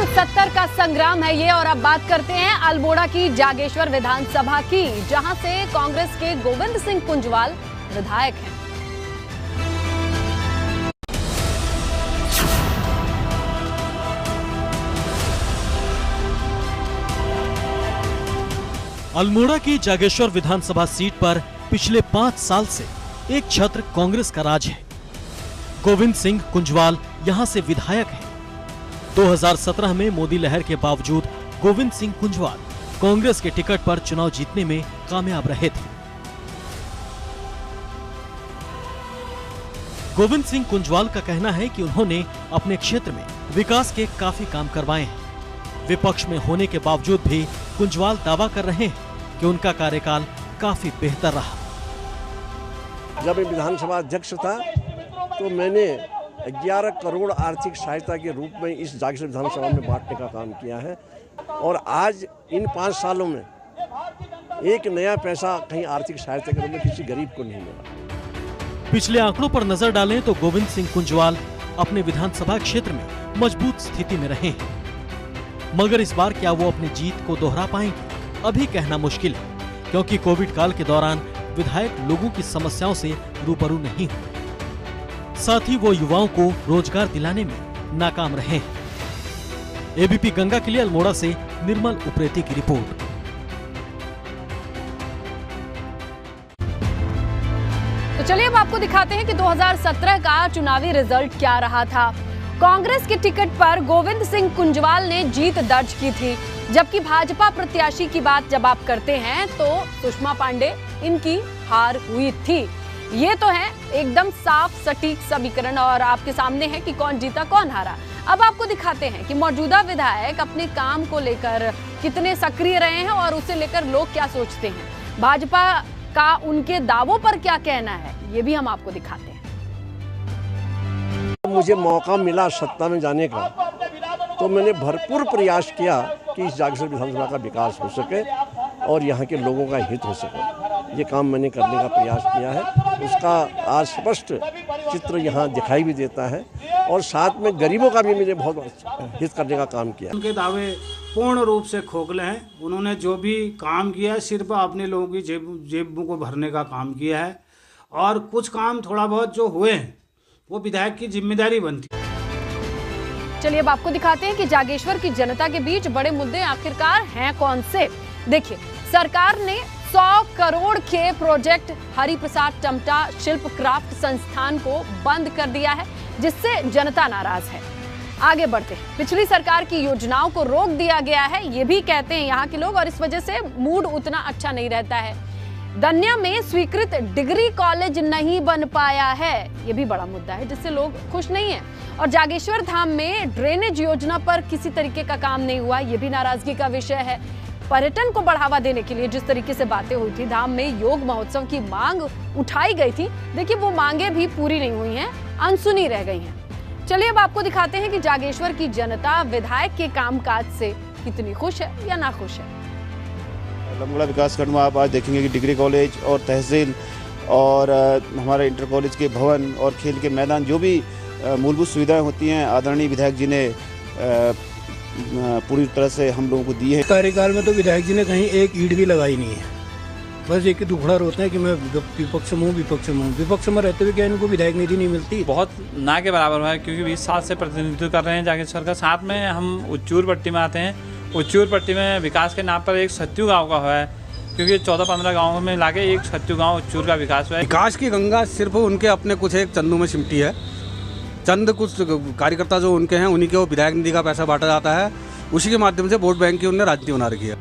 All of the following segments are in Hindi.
2070 का संग्राम है ये। और अब बात करते हैं अल्मोड़ा की जागेश्वर विधानसभा की, जहां से कांग्रेस के गोविंद सिंह कुंजवाल विधायक हैं। अल्मोड़ा की जागेश्वर विधानसभा सीट पर पिछले 5 साल से एक छत्र कांग्रेस का राज है। गोविंद सिंह कुंजवाल यहां से विधायक हैं। 2017 में मोदी लहर के बावजूद गोविंद सिंह कुंजवाल कांग्रेस के टिकट पर चुनाव जीतने में कामयाब रहे थे। गोविंद सिंह कुंजवाल का कहना है कि उन्होंने अपने क्षेत्र में विकास के काफी काम करवाए हैं। विपक्ष में होने के बावजूद भी कुंजवाल दावा कर रहे हैं कि उनका कार्यकाल काफी बेहतर रहा। जब मैं विधानसभा अध्यक्ष था तो मैंने 11 करोड़ आर्थिक सहायता के रूप में इस जागेश्वर विधानसभा में बांटने का काम किया है। और आज इन 5 सालों में एक नया पैसा कहीं आर्थिक सहायता के रूप में किसी गरीब को नहीं मिला। पिछले आंकड़ों पर नजर डालें तो गोविंद सिंह कुंजवाल अपने विधानसभा क्षेत्र में मजबूत स्थिति में रहे हैं, मगर इस बार क्या वो अपनी जीत को दोहरा पाएंगे अभी कहना मुश्किल है, क्योंकि कोविड काल के दौरान विधायक लोगों की समस्याओं से रूबरू नहीं हुए। साथ ही वो युवाओं को रोजगार दिलाने में नाकाम रहे हैं। एबीपी गंगा के लिए अल्मोड़ा से निर्मल उप्रेती की रिपोर्ट। तो चलिए अब आपको दिखाते हैं कि 2017 का चुनावी रिजल्ट क्या रहा था। कांग्रेस के टिकट पर गोविंद सिंह कुंजवाल ने जीत दर्ज की थी, जबकि भाजपा प्रत्याशी की बात जब आप करते हैं तो सुषमा पांडे इनकी हार हुई थी। ये तो है एकदम साफ सटीक समीकरण और आपके सामने है कि कौन जीता कौन हारा। अब आपको दिखाते हैं कि मौजूदा विधायक अपने काम को लेकर कितने सक्रिय रहे हैं और उसे लेकर लोग क्या सोचते हैं। भाजपा का उनके दावों पर क्या कहना है ये भी हम आपको दिखाते हैं। मुझे मौका मिला सत्ता में जाने का तो मैंने भरपूर प्रयास किया कि इस जागेश्वर विधानसभा का विकास हो सके और यहाँ के लोगों का हित हो सके। ये काम मैंने करने का प्रयास किया है, उसका आज स्पष्ट चित्र यहाँ दिखाई भी देता है। और साथ में गरीबों का भी मुझे बहुत हित करने का काम किया। उनके दावे पूर्ण रूप से खोखले हैं। उन्होंने जो भी काम किया है सिर्फ अपने लोगों की जेबों को भरने का काम किया है, और कुछ काम थोड़ा बहुत जो हुए हैं वो विधायक की जिम्मेदारी बनती है। चलिए अब आपको दिखाते हैं कि जागेश्वर की जनता के बीच बड़े मुद्दे आखिरकार हैं कौन से। देखिए, सरकार ने 100 करोड़ के प्रोजेक्ट हरिप्रसाद टमटा शिल्प क्राफ्ट संस्थान को बंद कर दिया है, जिससे जनता नाराज है। आगे बढ़ते हैं। पिछली सरकार की योजनाओं को रोक दिया गया है, ये भी कहते हैं यहाँ के लोग, और इस वजह से मूड उतना अच्छा नहीं रहता है। दन्या में स्वीकृत डिग्री कॉलेज नहीं बन पाया है, ये भी बड़ा मुद्दा है जिससे लोग खुश नहीं हैं। और जागेश्वर धाम में ड्रेनेज योजना पर किसी तरीके का काम नहीं हुआ, ये भी नाराजगी का विषय है। पर्यटन को बढ़ावा देने के लिए जिस तरीके से बातें हुई थी, धाम में योग महोत्सव की मांग उठाई गई थी, देखिए वो मांगे भी पूरी नहीं हुई हैं, अनसुनी रह गई हैं। चलिए अब आपको दिखाते हैं कि जागेश्वर की जनता विधायक के कामकाज से कितनी खुश है या नाखुश है। अल्मोड़ा विकास खंड में आप आज देखेंगे कि डिग्री कॉलेज और तहसील और हमारे इंटर कॉलेज के भवन और खेल के मैदान, जो भी मूलभूत सुविधाएं होती हैं, आदरणीय विधायक जी ने पूरी तरह से हम लोगों को दी है। कार्यकाल में तो विधायक जी ने कहीं एक ईंट भी लगाई नहीं है। बस एक ही दुखड़ा रोते हैं कि मैं विपक्ष में हूँ, विपक्ष में रहते हुए क्या इनको विधायक निधि नहीं मिलती। बहुत ना के बराबर है, क्योंकि 20 साल से प्रतिनिधित्व कर रहे हैं जागेश्वर का। साथ में हम उच्चूर पट्टी में आते हैं। उच्चूर पट्टी में विकास के नाम पर एक सत्यु गांव का हुआ है, क्योंकि 14-15 गाँवों में लाके एक सत्यु गांव उच्चूर का विकास हुआ है। विकास की गंगा सिर्फ उनके अपने कुछ एक चंदू में सिमटी है। चंद कुछ कार्यकर्ता जो उनके हैं उन्हीं के वो विधायक निधि का पैसा बांटा जाता है, उसी के माध्यम से वोट बैंक की उन्होंने राजनीति बना रखी है।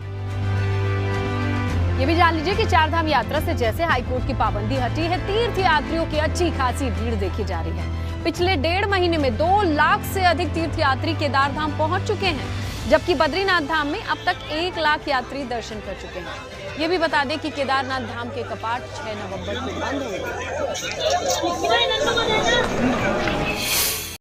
ये भी जान लीजिए कि चारधाम यात्रा से जैसे हाईकोर्ट की पाबंदी हटी है, तीर्थ यात्रियों की अच्छी खासी भीड़ देखी जा रही है। पिछले 1.5 महीने में 2 लाख से अधिक तीर्थयात्री केदार धाम पहुंच चुके हैं, जबकि बद्रीनाथ धाम में अब तक 1 लाख यात्री दर्शन कर चुके हैं। ये भी बता दें कि केदारनाथ धाम के कपाट 6 नवंबर को बंद हुए।